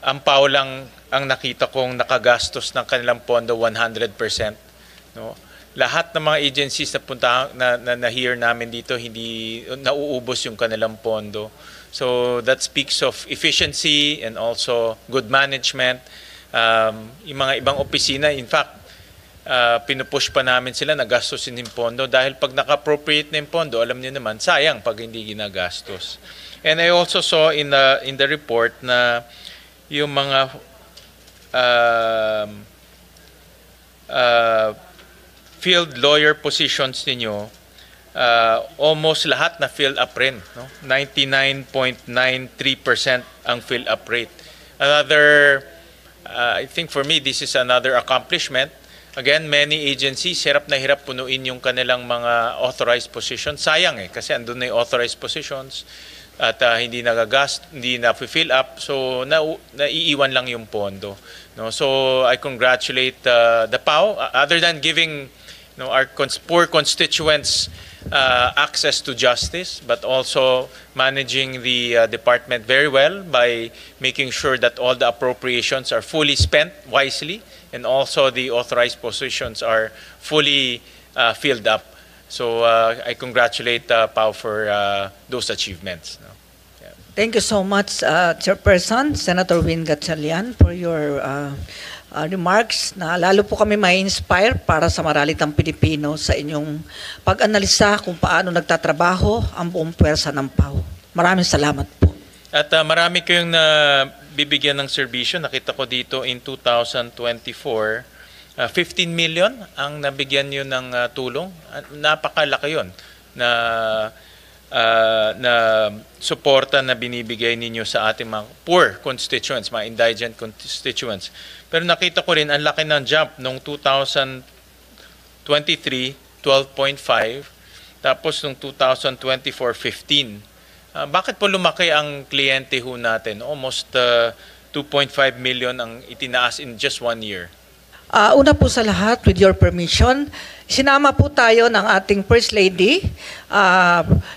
ang PAO lang ang nakita kong nakagastos ng kanilang pondo 100%. No? Lahat ng mga agencies na hear namin dito, hindi nauubos yung kanilang pondo. So that speaks of efficiency and also good management. Yung mga ibang opisina, in fact, pinupush pa namin sila na gastusin yung pondo dahil pag naka-appropriate na yung pondo, alam niyo naman, sayang pag hindi ginagastos. And I also saw in the report na yung mga field lawyer positions ninyo, almost lahat na fill up rin. No? 99.93% ang fill up rate. Another, I think for me, this is another accomplishment. Again, many agencies, hirap na hirap punuin yung kanilang mga authorized positions. Sayang kasi andun na yung authorized positions at hindi na-fill up, so naiiwan lang yung pondo. No? So I congratulate the PAO, other than giving our poor constituents access to justice, but also managing the department very well by making sure that all the appropriations are fully spent wisely and also the authorized positions are fully filled up. So I congratulate PAO for those achievements. No? Yeah. Thank you so much, Chairperson, Senator Win Gatchalian, for your remarks na lalo po kami may inspire para sa maralitang Pilipino sa inyong pag-analisa kung paano nagtatrabaho ang buong puwersa ng PAO. Maraming salamat po. At marami kayong bibigyan ng serbisyo. Nakita ko dito in 2024, 15 million ang nabigyan nyo ng tulong. Napakalaki yun na suporta na binibigay ninyo sa ating mga poor constituents, mga indigent constituents. Pero nakita ko rin, ang laki ng jump noong 2023, 12.5, tapos noong 2024, 15. Bakit po lumaki ang kliyente ho natin? Almost 2.5 million ang itinaas in just 1 year. Una po sa lahat, with your permission, sinama po tayo ng ating First Lady,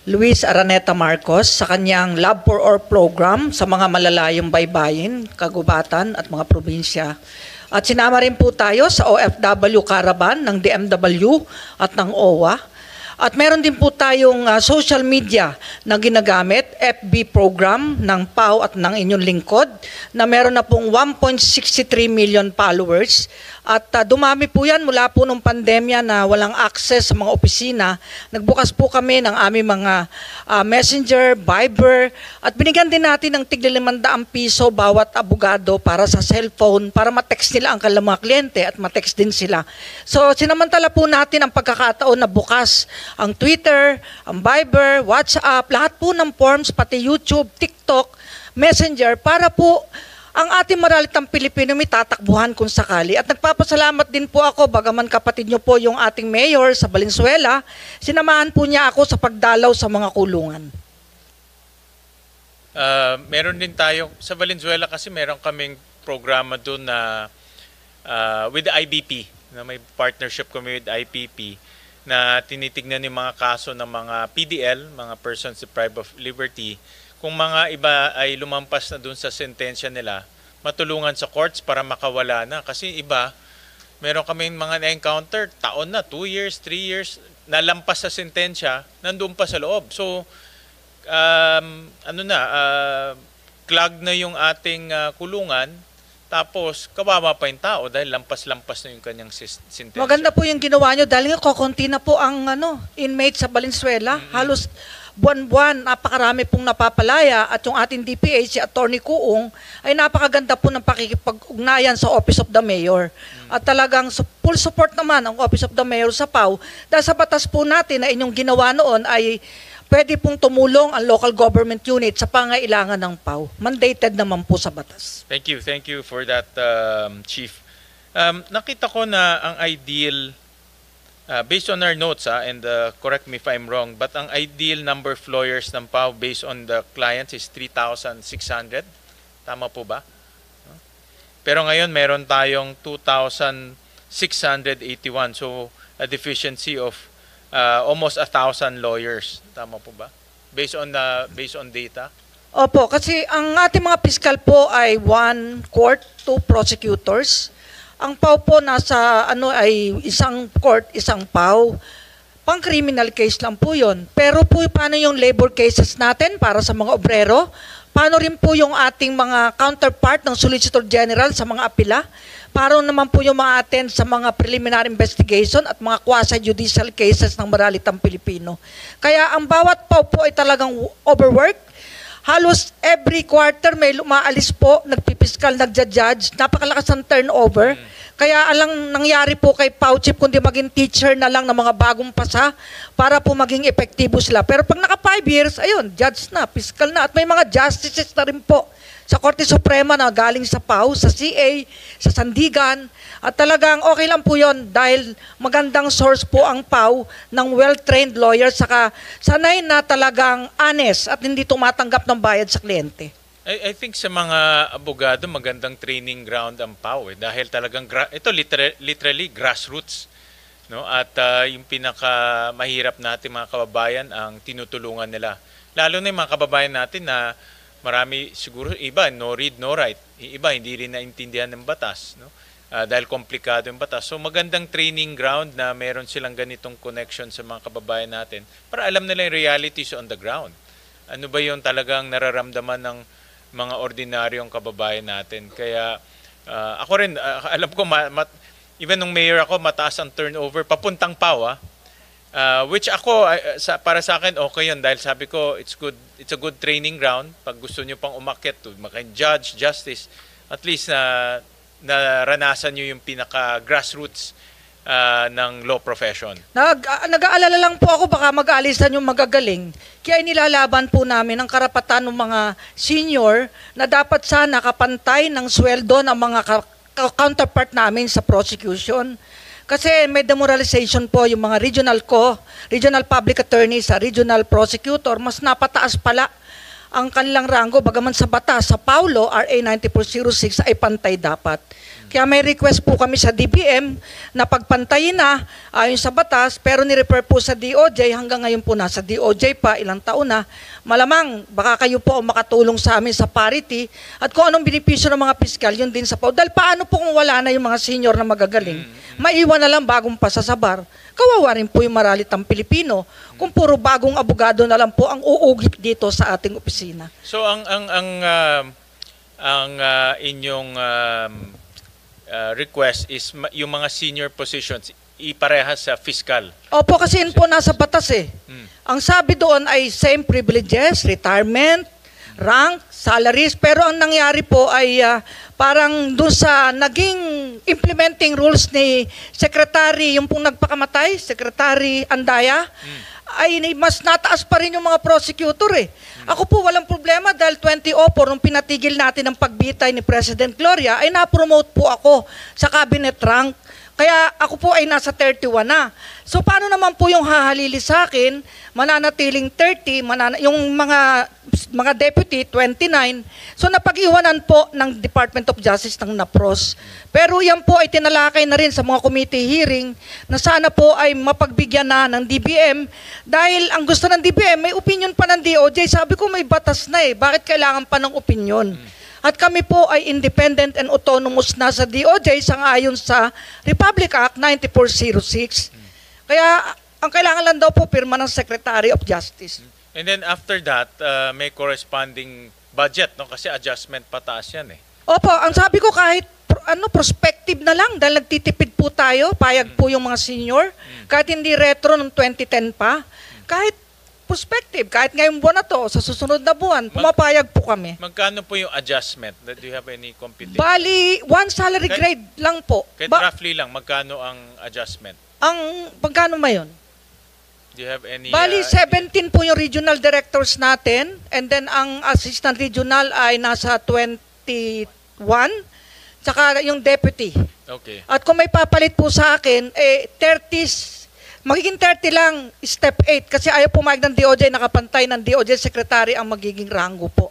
Luis Araneta Marcos, sa kanyang Love for All program sa mga malalayong baybayin, kagubatan at mga probinsya. At sinama rin po tayo sa OFW Caravan ng DMW at ng OWA. At meron din po tayong social media na ginagamit, FB program ng PAO at ng inyong lingkod, na meron na pong 1.63 million followers. At dumami po yan mula po nung pandemya na walang access sa mga opisina. Nagbukas po kami ng aming mga messenger, Viber, at binigyan din natin ng tig-500 bawat abogado para sa cellphone, para ma-text nila ang kanilang mga kliyente at ma-text din sila. So sinamantala po natin ang pagkakataon na bukas ang Twitter, ang Viber, WhatsApp, lahat po ng forms, pati YouTube, TikTok, Messenger, para po ang ating maralitang Pilipino may tatakbuhan kung sakali. At nagpapasalamat din po ako, bagaman kapatid nyo po yung ating mayor sa Valenzuela, sinamahan po niya ako sa pagdalaw sa mga kulungan. Meron din tayo, sa Valenzuela kasi meron kaming programa doon na with the IBP, na may partnership kami with IPP, na tinitignan yung mga kaso ng mga PDL, mga persons deprived of liberty. Kung mga iba ay lumampas na dun sa sentensya nila, matulungan sa courts para makawala na. Kasi iba, meron kaming mga na-encounter, taon na, 2 years, 3 years, nalampas sa sentensya, nandun pa sa loob. So, clog na yung ating kulungan, tapos kawawa pa yung tao dahil lampas-lampas na yung kanyang sentensya. Maganda po yung ginawa nyo dahil nga kukunti na po ang inmate sa Valenzuela. Halos buwan-buwan, napakarami pong napapalaya at yung ating DPH, si Attorney Kuong, ay napakaganda po ng pakikipag-ugnayan sa Office of the Mayor. At talagang full support naman ang Office of the Mayor sa PAO dahil sa batas po natin na inyong ginawa noon ay pwede pong tumulong ang local government unit sa pangailangan ng PAO. Mandated naman po sa batas. Thank you for that, Chief. Nakita ko na ang ideal, based on our notes, and correct me if I'm wrong, but ang ideal number of lawyers ng PAO based on the clients is 3,600. Tama po ba? Pero ngayon meron tayong 2,681. So a deficiency of almost 1,000 lawyers. Tama po ba? Based on data? Opo, kasi ang ating mga piskal po ay 1 court, 2 prosecutors. Ang PAW po nasa ay isang court, isang PAW. Pang criminal case lang po 'yon. Pero po paano yung labor cases natin para sa mga obrero? Paano rin po yung ating mga counterpart ng Solicitor General sa mga apela? Para naman po yung mga atin sa mga preliminary investigation at mga quasi-judicial cases ng maralitang Pilipino. Kaya ang bawat PAW po ay talagang overwork. Halos every quarter may lumaalis po, nagpipiskal, nagja-judge, napakalakas ang turnover. Kaya alang nangyari po kay PAW Chief kundi maging teacher na lang ng mga bagong pasa para po maging epektibo sila. Pero pag naka 5 years, ayun, judge na, piskal na, at may mga justices na rin po sa Korte Suprema na galing sa PAW, sa CA, sa Sandigan, at talagang okay lang po yun dahil magandang source po ang PAW ng well-trained lawyer saka sanay na talagang honest at hindi tumatanggap ng bayad sa kliyente. I think sa mga abogado, magandang training ground ang PAW dahil talagang ito literally grassroots, no? At yung pinaka mahirap natin mga kababayan ang tinutulungan nila. Lalo na yung mga kababayan natin na marami siguro iba no read no write, iba hindi rin naintindihan ng batas, no? Dahil komplikado yung batas. So magandang training ground na meron silang ganitong connection sa mga kababayan natin para alam nila yung realities on the ground. Ano ba yung talagang nararamdaman ng mga ordinaryong kababayan natin. Kaya ako rin, alam ko, even nung mayor ako, mataas ang turnover, papuntang PAW, which ako, para sa akin, okay yun. Dahil sabi ko, it's a good training ground. Pag gusto nyo pang umakyat, judge, justice, at least naranasan nyo yung pinaka-grassroots ng law profession. Nag-aalala lang po ako baka mag-aalisan yung magagaling. Kaya nilalaban po namin ang karapatan ng mga senior na dapat sana kapantay ng sweldo ng mga counterpart namin sa prosecution. Kasi may demoralization po yung mga regional public attorney sa regional prosecutor, mas napataas pala ang kanilang ranggo bagaman sa batas, sa Paulo, RA 9406 ay pantay dapat. Kaya may request po kami sa DBM na pagpantayin na ayon sa batas, pero ni-refer po sa DOJ, hanggang ngayon po nasa DOJ pa, ilang taon na. Malamang, baka kayo po ang makatulong sa amin sa parity at kung anong benepisyo ng mga piskal, yun din sa PAW. Dahil paano po kung wala na yung mga senior na magagaling? Maiwan na lang bagong pasasabar. Kawawa rin po yung maralitang Pilipino kung puro bagong abogado na lang po ang uugit dito sa ating opisina. So ang inyong request is yung mga senior positions iparehas sa fiscal. Opo, kasi yun po nasa batas eh. Ang sabi doon ay same privileges, retirement, rank, salaries, pero ang nangyari po ay parang doon sa naging implementing rules ni Secretary, yung pong nagpakamatay, Secretary Andaya, ay mas nataas pa rin yung mga prosecutor eh. Ako po walang problema dahil 2004 nung pinatigil natin ang pagbitay ni President Gloria ay na-promote po ako sa cabinet rank. Kaya ako po ay nasa 31 na. So paano naman po yung hahalili sa akin, mananatiling 30, yung mga deputy 29. So napag-iwanan po ng Department of Justice ng NAPROS. Pero yan po ay tinalakay na rin sa mga committee hearing na sana po ay mapagbigyan na ng DBM dahil ang gusto ng DBM may opinion pa ng DOJ. Sabi ko may batas na eh. Bakit kailangan pa ng opinion? At kami po ay independent and autonomous na sa DOJ sangayon sa Republic Act 9406. Kaya ang kailangan lang daw po pirma ng Secretary of Justice. And then after that, may corresponding budget, no? Kasi adjustment pataas yan eh. Opo, ang sabi ko kahit prospective na lang dahil nagtitipid po tayo, payag po yung mga senior, kahit hindi retro ng 2010 pa, kahit prospective, kahit ngayong buwan na to, sa susunod na buwan, pumapayag po kami. Magkano po yung adjustment? Do you have any computation? Bali, one salary grade lang po. Kahit roughly lang, magkano ang adjustment? Pagkano ba yun? Do you have any... Bali, 17 po yung regional directors natin, and then ang assistant regional ay nasa 21, tsaka yung deputy. Okay. At kung may papalit po sa akin, 30, magiging 30 lang, step 8, kasi ayaw pumayag ng DOJ, nakapantay ng DOJ secretary ang magiging rango po.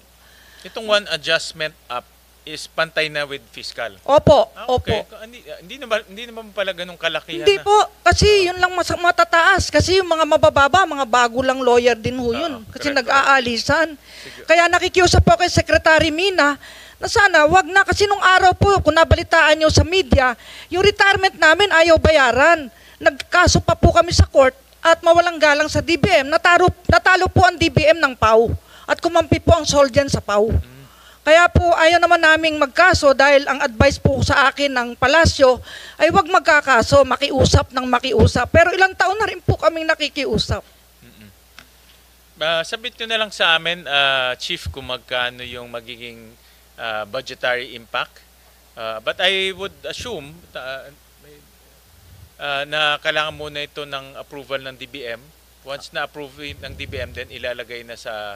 Itong one adjustment up, is pantay na with fiscal. Opo, Okay. opo. Hindi naman pala ganung kalakihan Hindi na. po, kasi yun lang matataas. Kasi yung mga mabababa, mga bago lang lawyer din ho yun. Oo, Kasi correct, nag-aalisan. Sige. Kaya nakikiusap po kay Secretary Mina na sana wag na. Kasi nung araw po, kung nabalitaan nyo sa media, yung retirement namin ayaw bayaran. Nagkaso pa po kami sa court at mawalang galang sa DBM. Natalo po ang DBM ng PAW. At kumampi po ang Soldian sa PAW. Kaya po ayaw naman naming magkaso dahil ang advice po sa akin ng palasyo ay wag magkakaso, makiusap ng makiusap. Pero ilang taon na rin po kaming nakikiusap. Sabit nyo na lang sa amin, Chief, kung magkano yung magiging budgetary impact. But I would assume na kailangan muna ito ng approval ng DBM. Once na-approve ng DBM, then ilalagay na sa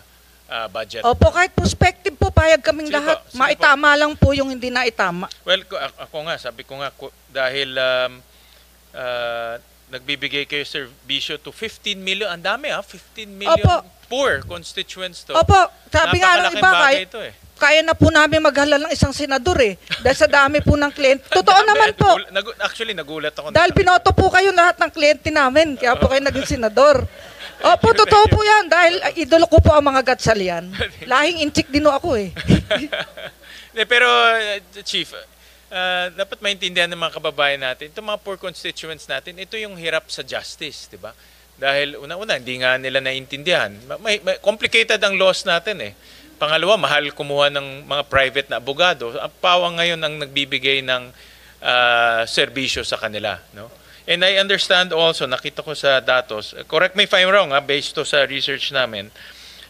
budget. Opo, kahit prospective po, payag kaming Sige lahat. po, sige Maitama lang po yung hindi na itama. Well, ako nga, sabi ko nga, dahil nagbibigay kayo serbisyo to 15 million, ang dami 15 million Opo. poor constituents to. Opo, sabi nga ng Napakalaking iba, bagay ito eh. kaya na po namin maghalal ng isang senador eh. Dahil sa dami po ng kliyente. Totoo naman po. Actually, nagulat ako. Dahil binoto po kayo lahat ng kliyente namin. Kaya po kayo naging senador. Opo, totoo po yan. Dahil idolo ko po ang mga gatsalian. Lahing inchik din ako eh. Pero, Chief, dapat maintindihan ng mga kababayan natin, itong mga poor constituents natin, ito yung hirap sa justice, di ba? Dahil una-una, hindi nga nila naiintindihan. May complicated ang laws natin eh. Pangalawa, mahal kumuha ng mga private na abogado. Ang pawang ngayon ang nagbibigay ng serbisyo sa kanila, no? And I understand also, nakita ko sa datos, correct me if I'm wrong, based to sa research namin,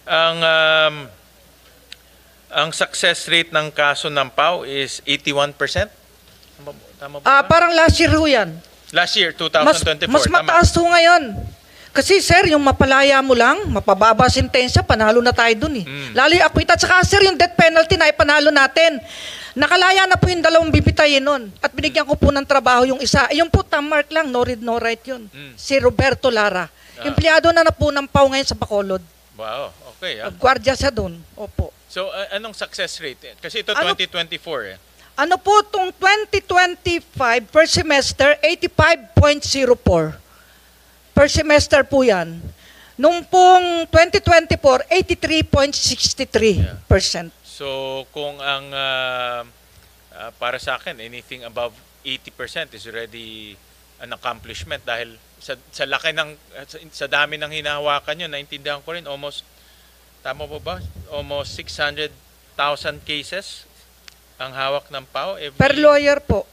ang success rate ng kaso ng PAW is 81%. Tama ba? Parang last year ho yan. Last year, 2024. Mas tama. mataas ho ngayon. Kasi sir, yung mapalaya mo lang, mapababa sentensya, panalo na tayo dun eh. Lalo yung acquit. At saka sir, yung death penalty na ipanalo natin. Nakalaya na po yung 2 bibitayin nun. At binigyan ko po ng trabaho yung isa. Yung po, tamark lang, no read, no write yun. Si Roberto Lara. Empleyado na po ng PAW ngayon sa Bacolod. Wow, okay. Gwardiya siya dun. Opo. So, anong success rate? Kasi ito Ano- 2024 eh. Ano po itong 2025 per semester, 85.04. Per semester po yan. Nung pong 2024, 83.63%. So, kung ang para sa akin, anything above 80% is already an accomplishment dahil sa laki ng sa dami ng hinahawakan nyo, naintindihan ko rin tama po ba? Almost 600,000 cases ang hawak ng PAW Per lawyer po.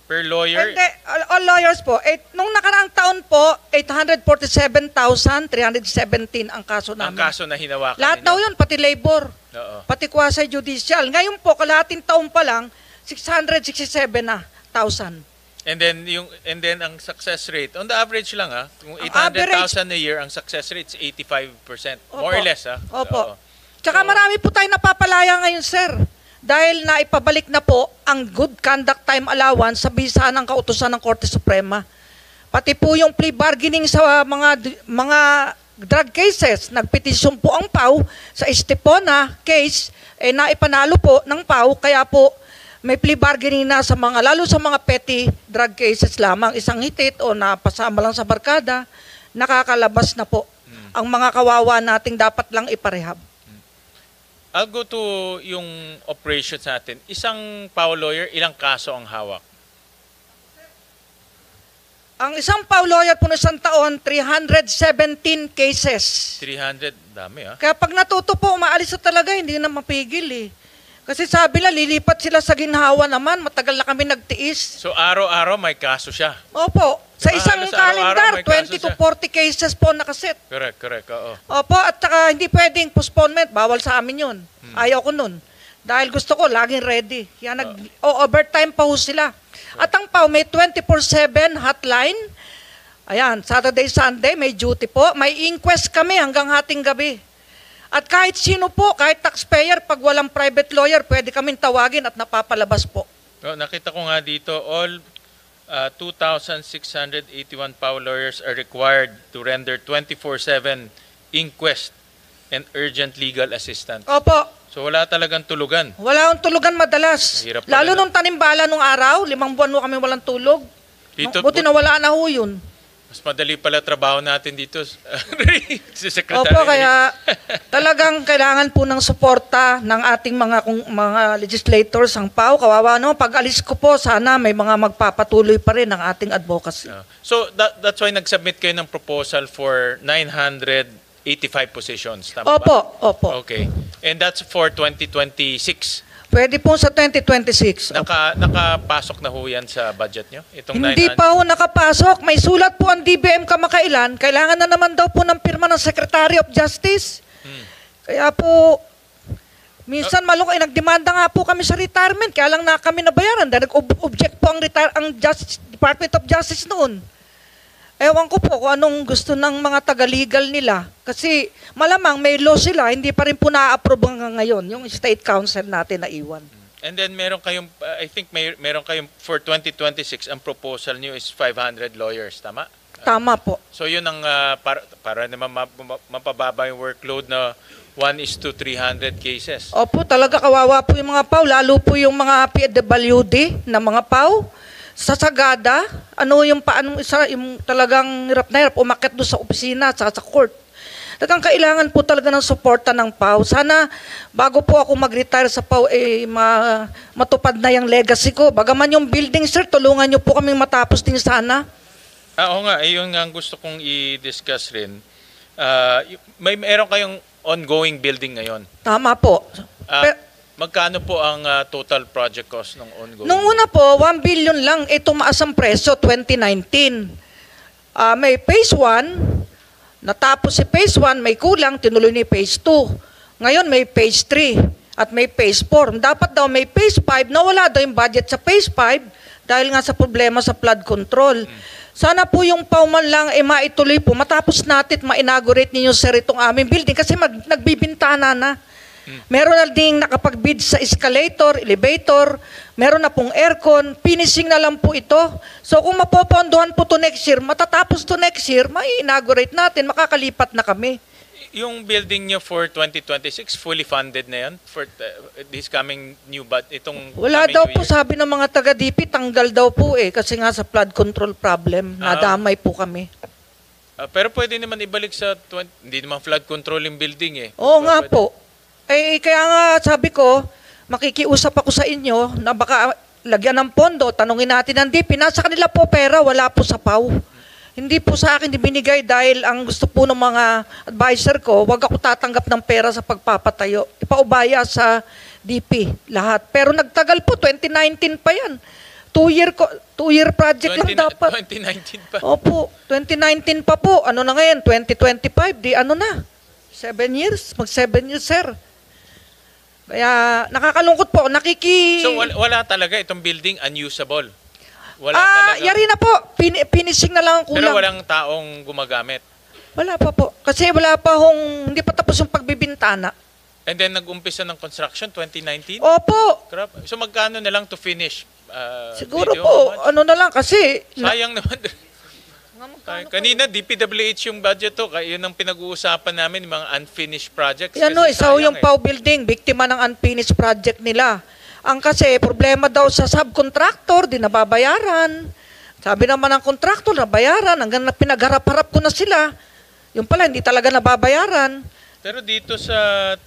per lawyer. Hindi, all lawyers po. Nung nakaraang taon po, 847,317 ang kaso Ang namin. kaso na hinawakan Lahat ninyo. daw yun, pati labor, Oo. pati quasi judicial. Ngayon po, kalahating taon pa lang, 667,000. And then ang success rate, on the average lang kung Ang 800,000 a year, ang success rate is 85%. More or less Opo. Oo. Tsaka marami po tayo napapalaya ngayon, sir. Dahil naipabalik na po ang good conduct time allowance sa bisa ng kautusan ng Korte Suprema. Pati po yung plea bargaining sa mga drug cases. Nagpetisyon po ang PAW sa Estepona case, naipanalo po ng PAW, kaya po may plea bargaining na sa lalo sa mga petty drug cases lamang, isang hitit o napasama lang sa barkada, nakakalabas na po ang mga kawawa nating dapat lang iparehab. I'll go to yung operations natin. Isang PAW lawyer, ilang kaso ang hawak? Ang isang PAW lawyer po na isang taon, 317 cases. 300, dami Kaya pag natuto po, umaalis na talaga, hindi na mapigil eh. Kasi sabi na, lilipat sila sa ginhawa naman, matagal na kami nagtiis. So araw-araw may kaso siya. Opo, sa Diba? isang Halos araw-araw calendar, may kaso 20 to siya. 40 cases po nakaset. Correct, oo. Opo, at saka hindi pwedeng postponement, bawal sa amin yun. Ayaw ko nun. Dahil gusto ko, laging ready. Kaya overtime pa ho sila. At ang PAW may 24/7 hotline. Ayan, Saturday, Sunday, may duty po. May inquest kami hanggang hating gabi. At kahit sino po, kahit taxpayer, pag walang private lawyer, pwede kaming tawagin at napapalabas po. So, nakita ko nga dito, all 2,681 PAW lawyers are required to render 24/7 inquest and urgent legal assistance. Opo. So wala talagang tulugan. Wala akong tulugan madalas. Hirap pala Lalo na. nung tanimbala nung araw, 5 buwan mo kami walang tulog. Buti na wala na ho yun. Mas madali pala trabaho natin dito. Si Secretary. Opo, kaya talagang kailangan po ng suporta ng ating mga legislators, ang PAO. Kawawa no, pag alis ko po, sana may mga magpapatuloy pa rin ng ating advocacy. So that's why nag-submit kayo ng proposal for 985 positions. Tama ba? Opo. Okay. And that's for 2026. Pwede po sa 2026. Nakapasok na ho yan sa budget nyo? Itong Hindi 900? pa ho nakapasok. May sulat po ang DBM kamakailan. Kailangan na naman daw po ng pirma ng Secretary of Justice. Kaya po, minsan malungkot, nagdemanda nga po kami sa retirement. Kaya lang na kami nabayaran. Dahil nag-object po ang Department of Justice noon. Ewan ko po kung anong gusto ng mga taga-legal nila. Kasi malamang may law sila, hindi pa rin po na-approve hanggang ngayon, yung State Council natin na iwan. And then meron kayong, I think meron kayong for 2026, ang proposal niyo is 500 lawyers, tama? Tama po. So yun ang para naman mapababa yung workload na 1:300 cases. Opo, talaga kawawa po yung mga PAW, lalo po yung mga PWD na mga PAW. Sa Sagada, yung talagang hirap na hirap, umakyat doon sa opisina, sa court. Talagang kailangan po talaga ng suporta ng PAW. Sana, bago po ako mag-retire sa PAW, matupad na yung legacy ko. Bagaman yung building, sir, tulungan niyo po kaming matapos din sana. Oo nga, yun nga ang gusto kong i-discuss rin. Meron kayong ongoing building ngayon. Tama po. Magkano po ang total project cost ng ongoing? Nung una po, 1 billion lang, tumaas ang presyo 2019. May phase 1, natapos si phase 1, may kulang, tinuloy ni phase 2. Ngayon may phase 3 at may phase 4. Dapat daw may phase 5, nawala daw yung budget sa phase 5 dahil nga sa problema sa flood control. Sana po yung pauman lang maituloy po, matapos natin ma-inaugurate ninyo sir itong aming building kasi nagbibintana na. Meron na ding nakapag-bid sa escalator, elevator, meron na pong aircon, finishing na lang po ito. So kung mapopondohan po to next year, matatapos to next year, mai-inaugurate natin, makakalipat na kami. Yung building nyo for 2026, fully funded na yan? For this coming new itong Wala coming daw new po, year? sabi ng mga taga-DP, tanggal daw po kasi nga sa flood control problem, nadamay po kami. Pero pwede naman ibalik sa, hindi naman flood control yung building eh. Oo nga po. Kaya nga sabi ko, makikiusap ako sa inyo na baka lagyan ng pondo, tanungin natin ng DP, nasa kanila po pera, wala po sa PAW. Hindi po sa akin binigay dahil ang gusto po ng mga advisor ko, wag ako tatanggap ng pera sa pagpapatayo. Ipaubaya sa DP lahat. Pero nagtagal po, 2019 pa yan. 2-year project lang dapat. 2019 pa. Opo, 2019 pa po. Ano na ngayon? 2025, di ano na? 7 years? Mag 7 years, sir. Kaya nakakalungkot po. So wala talaga itong building unusable? Wala talaga? Yari na po. Finishing na lang ang kulang. Pero walang taong gumagamit? Wala pa po. Kasi hindi pa tapos yung pagbibintana. And then nag-umpisa ng construction 2019? Opo. Crap. So magkano na lang to finish? Siguro Video, po, how much? na lang kasi. Sayang naman. Kanina, DPWH yung budget to. Yun ang pinag-uusapan namin, yung mga unfinished projects. Yan Kasi isa yung sayang PAW building, biktima ng unfinished project nila. Ang kasi, problema daw sa subcontractor, di nababayaran. Sabi naman ng contractor, nabayaran. Hanggang na pinagharap-harap ko na sila. Yung pala, hindi talaga nababayaran. Pero dito sa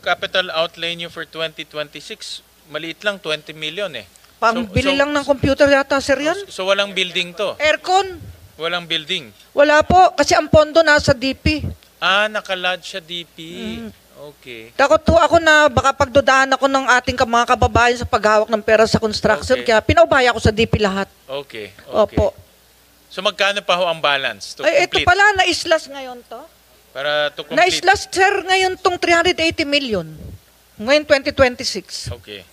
capital outlay nyo for 2026, maliit lang, 20 million eh. Pambili lang ng computer yata, sir, yan. So walang building to? Aircon. Walang building? Wala po, kasi ang pondo nasa DP. Nakalodge sa DP. Okay. Takot po ako na baka pagdudahan ako ng ating mga kababayan sa paghawak ng pera sa construction, Okay. kaya pinaubaya ko sa DP lahat. Okay. Opo. So magkano pa ho ang balance to Ay, ito complete? pala, na-islas ngayon to. Para to complete? Na-islas, sir, ngayon tong 380 million. Ngayon 2026. Okay.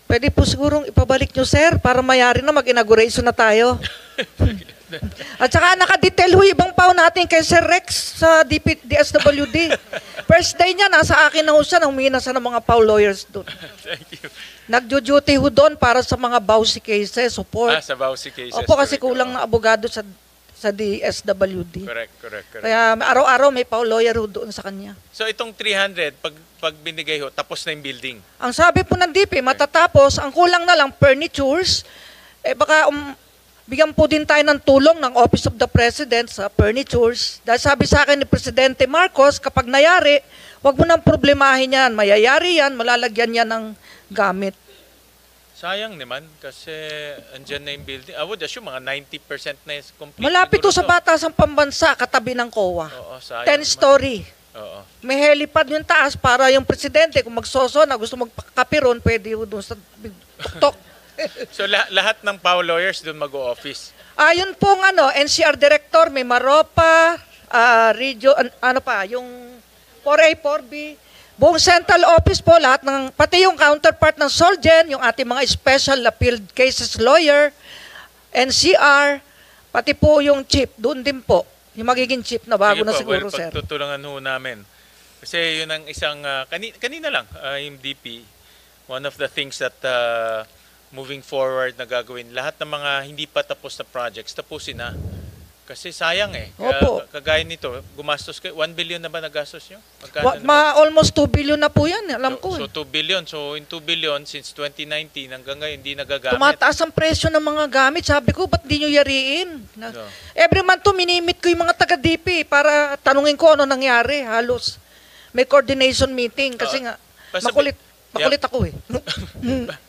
Pwede po sigurong ipabalik nyo, sir, para mayari na mag-inauguration na tayo. At saka nakadetail ho ibang PAW natin kay Sir Rex sa DSWD. First day niya, nasa akin na ho siya, humina sa ng mga PAW lawyers doon. Thank you. Nag-duty ho doon para sa mga BAUSI cases, support. Sa Bausi cases. Opo, kasi correct. kulang na abogado sa sa DSWD. Correct. Kaya araw-araw may lawyer ho doon sa kanya. So itong 300, pag binigay ho, tapos na yung building. Ang sabi po ng DP, matatapos, ang kulang na lang furnitures, baka bigyan po din tayo ng tulong ng Office of the President sa furnitures. Dahil sabi sa akin ni Presidente Marcos, kapag nayari, wag mo nang problemahin yan. Mayayari yan, malalagyan yan ng gamit. Sayang naman kasi andyan na yung building. I would assume mga 90% na is complete. Malapit to siguro sa Batasang Pambansa, katabi ng COA. Oo, sayang 10 naman. story. Oo. May helipad yung taas para yung presidente, kung magsoso na gusto magpakapiron, pwede yun doon sa tuktok. So lahat ng PAO lawyers doon mag-o-office. Yun pong NCR Director, may Maropa, yung 4A, 4B, buong central office po, lahat pati yung counterpart ng Solgen, yung ating mga special appeal cases lawyer, NCR, pati po yung chief, doon din po. Yung magiging chief na bago Sige na po, siguro, sir. pagtutulungan ho namin. Kasi yun ang isang, kanina lang, yung DP, one of the things that moving forward na gagawin, lahat ng mga hindi pa tapos na projects, tapusin na. Kasi sayang Opo. Kagaya nito, gumastos kayo, 1 billion na ba nagastos nyo? Magkano na ba? Almost 2 billion na po yan, alam ko. So 2 billion. So in 2 billion, since 2019, hanggang ngayon, hindi nagagamit. Tumataas ang presyo ng mga gamit. Sabi ko, ba't di nyo yariin? No. Every month to, minimit ko yung mga taga-DP para tanungin ko ano nangyari. Halos may coordination meeting kasi nga makulit ako eh.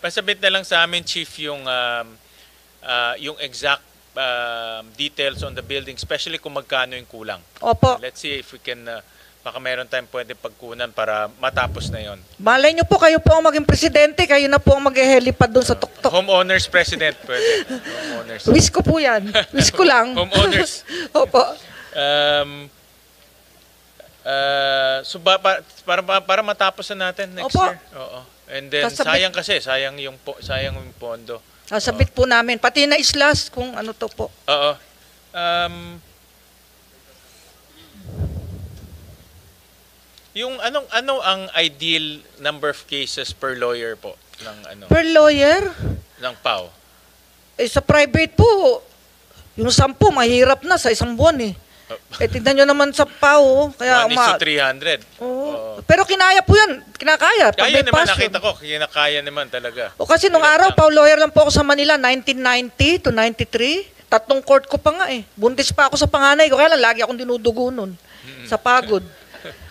Pasabit na lang sa amin, Chief, yung exact details on the building, especially kung magkano yung kulang. Opo. Let's see if we can, baka meron tayong pwede pagkunan para matapos na yon. Malay nyo po, kayo po ang maging presidente, kayo na po ang mag-helipad doon sa tuktok. Homeowners president, pwede. Homeowners. Wish ko po yan. Wish ko lang. Homeowners. Opo. So para matapos na natin next Opo. year. Oo. And then Kasabit- sayang yung pondo. Sabit po namin. Pati na islas kung ano to po. Oo. Yung ano ang ideal number of cases per lawyer po ng Per lawyer, ng PAO? sa private po, yung 10, mahirap na sa isang buwan eh. Tignan nyo naman sa PAO. Kaya 1:300. Oo. Pero kinaya po yan. Kinakaya. Pag Kaya may naman, passion. nakita ko, kinakaya naman talaga. O kasi nung Hirap araw, lang. PAO lawyer lang po ako sa Manila, 1990 to 93. 3 court ko pa nga eh. Buntis pa ako sa panganay ko. Kaya lang, lagi akong dinudugo nun. Sa pagod.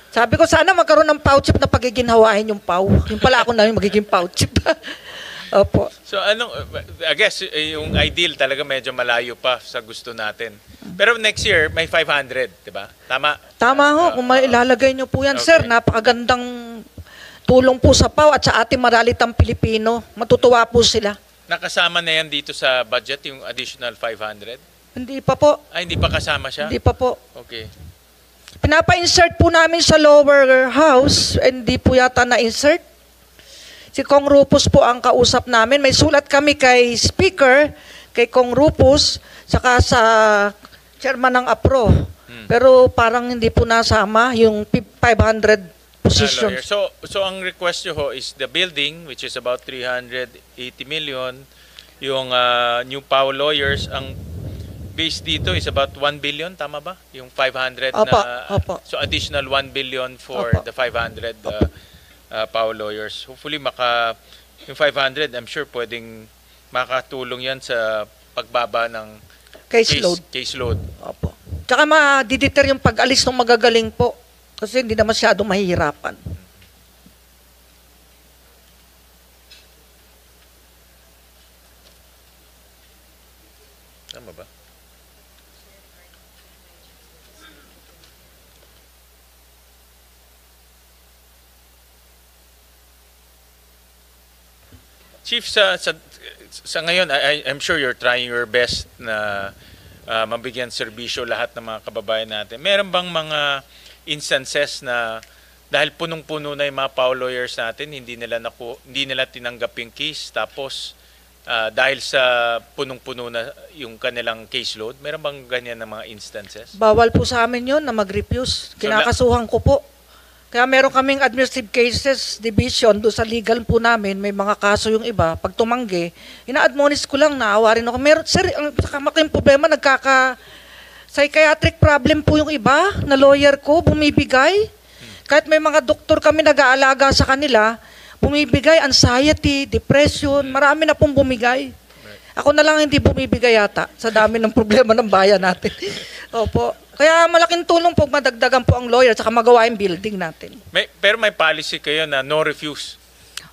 Sabi ko, sana magkaroon ng PAO chief na pagiginhawain yung PAO. Yung pala ako na yung magiging PAO chief. Opo. So I guess yung ideal talaga medyo malayo pa sa gusto natin. Pero next year may 500, 'di ba? Tama. Tama ho, kung mailalagay nyo po yan, Okay. sir. Napakagandang tulong po sa PAO at sa ating maralitang Pilipino. Matutuwa po sila. Nakasama na yan dito sa budget yung additional 500? Hindi pa po. Ay, hindi pa kasama siya? Hindi pa po. Okay. Pinapa-insert po namin sa lower house, hindi po yata na-insert. Si Kong Rupus po ang kausap namin. May sulat kami kay Speaker, kay Kong Rupus, saka sa chairman ng APRO. Pero parang hindi po nasama yung 500 positions. So ang request nyo ho is the building, which is about 380 million. Yung new PAO lawyers, ang base dito is about 1 billion, tama ba? Yung 500 Opo, na, opo. so additional 1 billion for Opo. the 500 PAO lawyers. Hopefully yung 500, I'm sure pwedeng makatulong yan sa pagbaba ng caseload. Opo. Tsaka ma-deter yung pag-alis ng magagaling po. Kasi hindi na masyadong mahihirapan. Tama ba? Chief, sa ngayon, I'm sure you're trying your best na mabigyan serbisyo lahat ng mga kababayan natin. Meron bang mga instances na dahil punong-puno na yung mga PAO lawyers natin, hindi nila tinanggap yung case, tapos dahil sa punong-puno na yung kanilang caseload, meron bang ganyan na mga instances? Bawal po sa amin yun na mag-refuse. Kinakasuhan ko po. Kaya meron kaming administrative cases division doon sa legal po namin. May mga kaso yung iba. Pag tumanggi, ina-admonish ko lang, naawa rin ako. Meron, sir, ang problema, psychiatric problem po yung iba na lawyer ko, bumibigay. Kahit may mga doktor kami nag-aalaga sa kanila, bumibigay, anxiety, depression, marami na pong bumigay. Ako na lang hindi bumibigay yata sa dami ng problema ng bayan natin. Opo. Kaya malaking tulong po madagdagan po ang lawyer at magawa yung building natin. Pero may policy kayo na no refuse.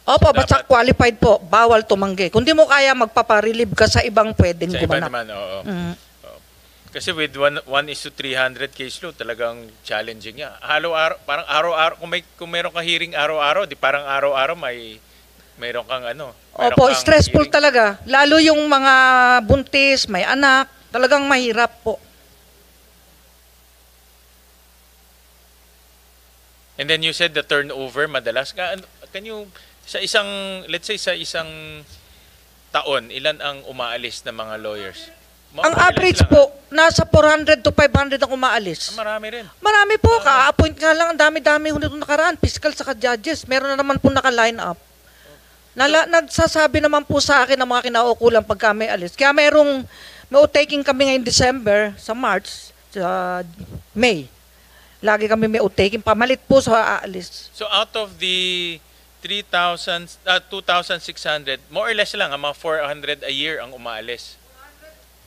Opo, So, basta dapat- qualified po, bawal tumanggi. Kung di mo kaya magpaparelieve ka sa ibang pwedeng Sa iba gumanap. naman, oo. Mm. Kasi with 1:300 caseload, talagang challenging niya. Araw-araw, parang araw-araw, kung meron kang hearing araw-araw, di parang araw-araw mayroon kang ano. meron Opo, kang stressful hearing. talaga. Lalo yung mga buntis, may anak, talagang mahirap po. And then you said the turnover madalas. Can you, let's say sa isang taon, ilan ang umaalis na mga lawyers? Ang Ilan average sila nga? po, nasa 400 to 500 ang umaalis. Marami rin. Marami po, ka-appoint nga lang, ang dami-dami ho nito nakaraan, fiscal saka judges. Meron na naman po naka-line up. Nagsasabi naman po sa akin ng mga kinaukulan pagka may alis. Kaya may taking kami ngayong December, sa March, sa May. Lagi kami may taking, pamalit po sa aalis. So out of the 2,600, more or less lang, ang mga 400 a year ang umaalis.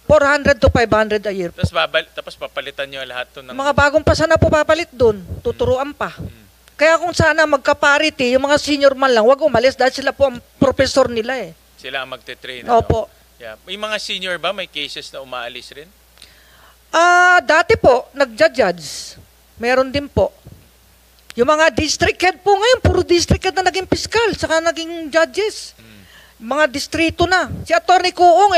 400 to 500 a year. Tapos papalitan nyo lahat to ng... Mga bagong pasa na po papalit doon, tuturuan pa. Kaya kung sana magka-parity, yung mga senior man lang, wag umalis dahil sila po ang professor nila eh. Sila ang magte-train. Opo. Yeah. May mga senior ba? May cases na umaalis rin? Dati po, nagja-judge. Meron din po. Yung mga district head po ngayon, puro district head na naging fiscal, saka naging judges. Mga distrito na. Si Atty. Kuong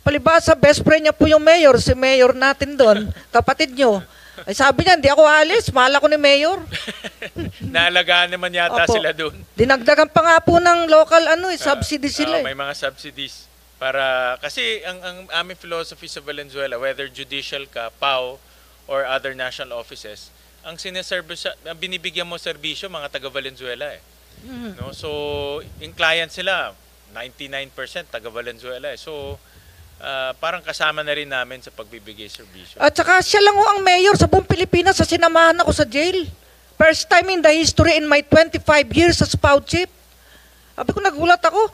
palibasa, best friend niya po yung mayor, si mayor natin doon, kapatid nyo. Ay sabi niya, hindi ako alis, mahal ako ni mayor. Naalagaan naman yata Opo. sila doon. Dinagdagan pa nga po ng local subsidy sila eh. May mga subsidies. Kasi ang aming philosophy sa Valenzuela, whether judicial ka, PAO, or other national offices, ang binibigyan mo serbisyo mga taga Valenzuela eh. No? So, yung client sila, 99% taga Valenzuela eh. So, parang kasama na rin namin sa pagbibigay serbisyo. At saka siya lang ho ang mayor sa buong Pilipinas sa sinamahan ako sa jail. First time in the history in my 25 years as PAO chief. Sabi ko, nagulat ako.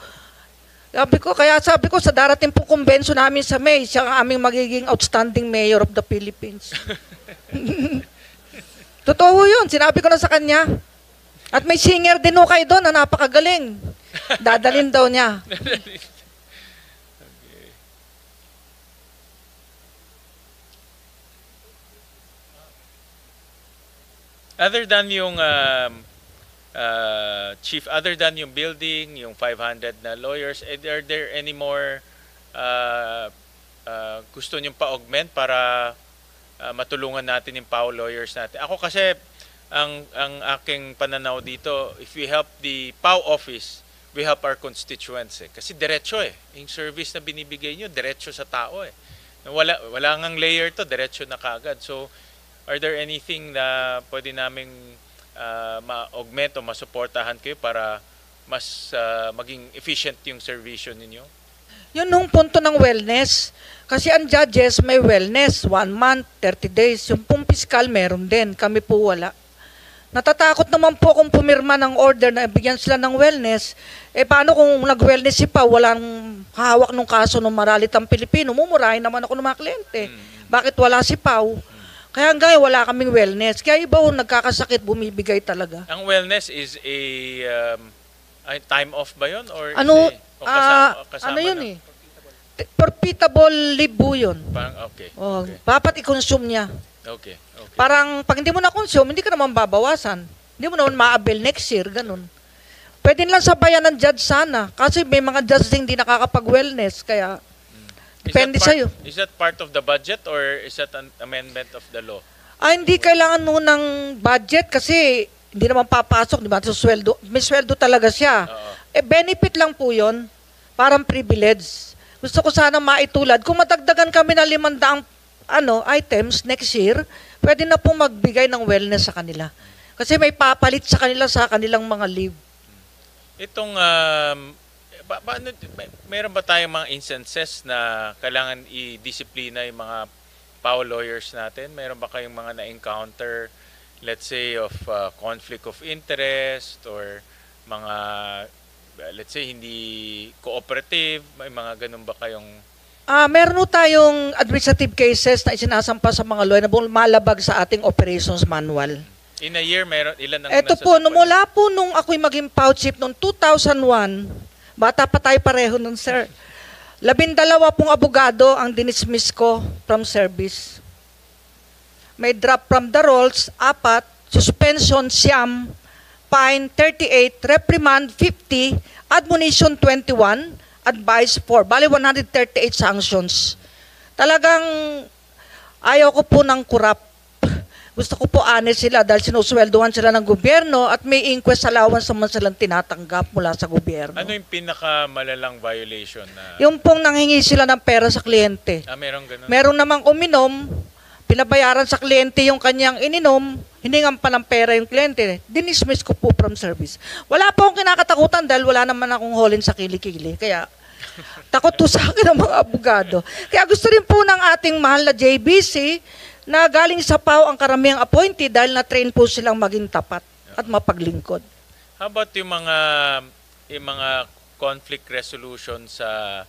Sabi ko, sa darating pong konbensyon namin sa May, siya ang aming magiging outstanding mayor of the Philippines. Totoo yun, sinabi ko na sa kanya. At may singer din ho kayo doon na napakagaling. Dadalin daw niya. Other than yung chief, other than yung building, yung 500 na lawyers, are there any more gusto nyong pa-augment para matulungan natin yung PAO lawyers natin? Ako kasi, ang aking pananaw dito, if we help the PAO office, we help our constituents eh. Kasi diretso eh. Yung service na binibigay nyo, diretso sa tao eh. Wala ngang layer to, diretso na kagad. So, are there anything na pwede naming ma-augment o masuportahan kayo para mas maging efficient yung servisyo ninyo? Yun yung punto ng wellness. Kasi ang judges may wellness, 1 month, 30 days. Yung pong fiscal meron din, kami po wala. Natatakot naman po kung pumirma ng order na bigyan sila ng wellness. Paano kung nag-wellness si Pao, walang hawak ng kaso ng maralitang Pilipino, mumurahin naman ako ng mga kliyente. Bakit wala si Pao? Kaya hanggang wala kaming wellness. Kaya iba nagkakasakit, bumibigay talaga. Ang wellness is ay time off ba yun? Or Ano, kasama ano yun na? eh? Profitable leave po yun. Parang, okay. Oh, Okay. dapat i-consume niya. Okay. Parang pag hindi mo na-consume, hindi ka naman babawasan. Hindi mo naman ma-avail next year, ganun. Pwede lang sabayan ng judge sana. Kasi may mga judge hindi nakakapag-wellness. Kaya, depende sa'yo. Is that part of the budget or is that an amendment of the law? Hindi kailangan nun ng budget kasi hindi naman papasok, di ba? So, sweldo. May sweldo talaga siya. Oo. Benefit lang po yun. Parang privilege. Gusto ko sana maitulad. Kung matagdagan kami na 500 items next year, pwede na po magbigay ng wellness sa kanila. Kasi may papalit sa kanila sa kanilang mga leave. Itong, meron ba tayong mga instances na kailangan i-disiplina yung mga PAO lawyers natin? Meron ba kayong mga na-encounter, let's say, of conflict of interest or mga, let's say, hindi cooperative? May mga ganun ba kayong... Meron po tayong administrative cases na isinasampa sa mga lawyer na malabag sa ating operations manual. In a year, ilan ang Ito po, nasasampan? mula po nung ako'y maging PAO chief noong 2001, bata pa tayo pareho nun, sir. 12 pong abogado ang dinismiss ko from service. May drop from the rolls, 4, suspension, 9, fine, 38, reprimand, 50, admonition, 21, advice, 4. Bali, 138 sanctions. Talagang ayaw ko po ng corrupt. Gusto ko po honest sila dahil sinusweldohan sila ng gobyerno at may inquest allowance naman silang tinatanggap mula sa gobyerno. Ano yung pinakamalalang violation na... Yung pong nanghingi sila ng pera sa kliyente. meron ganun? Meron namang uminom, pinabayaran sa kliyente yung kanyang ininom, hiningan pa ng pera yung kliyente. Dinismiss ko po from service. Wala po akong kinakatakutan dahil wala naman akong holin sa kilikili. Kaya takot po sa akin ang mga abogado. Kaya gusto rin po ng ating mahal na JBC na galing sa PAO ang karamihang appointee dahil na-train po silang maging tapat at mapaglingkod. How about yung mga conflict resolution sa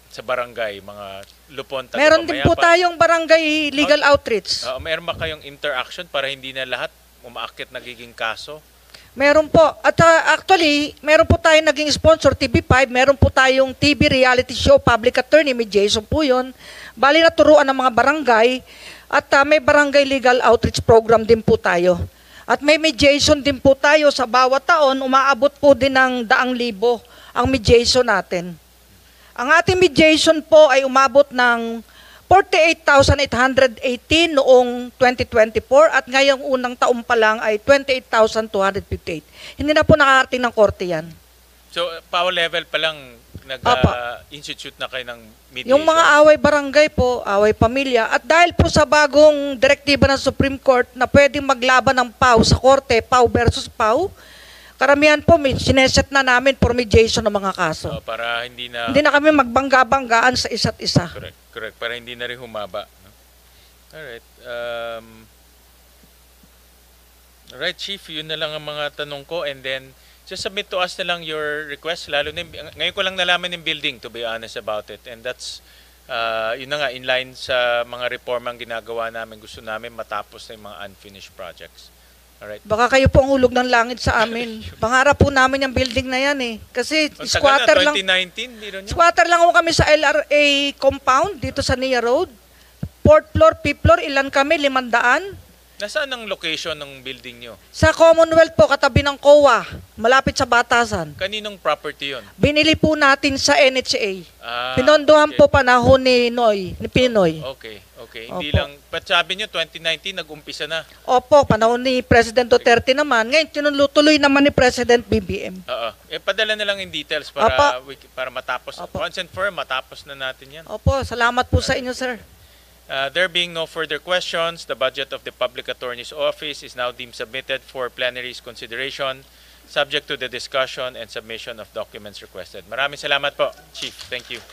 barangay, mga lupon, Meron din po tayong barangay legal outreach. Meron ba kayong interaction para hindi na lahat umaakit nagiging kaso? Meron po. At actually, meron po tayong naging sponsor, TV5. Meron po tayong TV reality show, Public Attorney, may Jason po yun. Bali naturuan ng mga barangay. At may barangay legal outreach program din po tayo. At may mediation din po tayo sa bawat taon. Umaabot po din ng 100,000 ang mediation natin. Ang ating mediation po ay umabot ng 48,818 noong 2024 at ngayong unang taon pa lang ay 28,258. Hindi na po nakarating ng korte yan. So, PAO level pa lang nag-institute na kayo ng mediation? Yung mga away barangay po, away pamilya, at dahil po sa bagong direktiba ng Supreme Court na pwedeng maglaban ng PAO sa korte, PAO versus PAO, karamihan po, sineset na namin for mediation ng mga kaso. Para hindi na kami magbangga-banggaan sa isa't isa. Correct. Para hindi na rin humaba. No? Alright. Alright, Chief. Yun na lang ang mga tanong ko. And then, just submit to us na lang your request. Lalo na, ngayon ko lang nalaman yung building, to be honest about it. And that's, yun na nga, in line sa mga reformang ginagawa namin. Gusto namin matapos na yung mga unfinished projects. Alright. Baka kayo po ang hulog ng langit sa amin. Pangarap po namin yung building na yan eh. Kasi squatter lang. 2019, meron nyo? Squatter lang ako kami sa LRA compound dito sa Nia Road. 4th floor, 5th floor, ilan kami? 500. Nasaan ang location ng building nyo? Sa Commonwealth po, katabi ng COA. Malapit sa Batasan. Kaninong property yun? Binili po natin sa NHA. Ah, Pinondohan okay. po panahon ni Pinoy. Okay. Hindi Opo. lang, but sabi nyo, 2019, nag-umpisa na. Opo, panahon ni President Duterte naman. Ngayon, tinuloy naman ni President BBM. Oo. Padala na lang in details para matapos. Opo. Once and for all, matapos na natin yan. Opo, salamat po sa inyo, sir. There being no further questions, the budget of the Public Attorney's Office is now deemed submitted for plenary's consideration, subject to the discussion and submission of documents requested. Maraming salamat po, Chief. Thank you.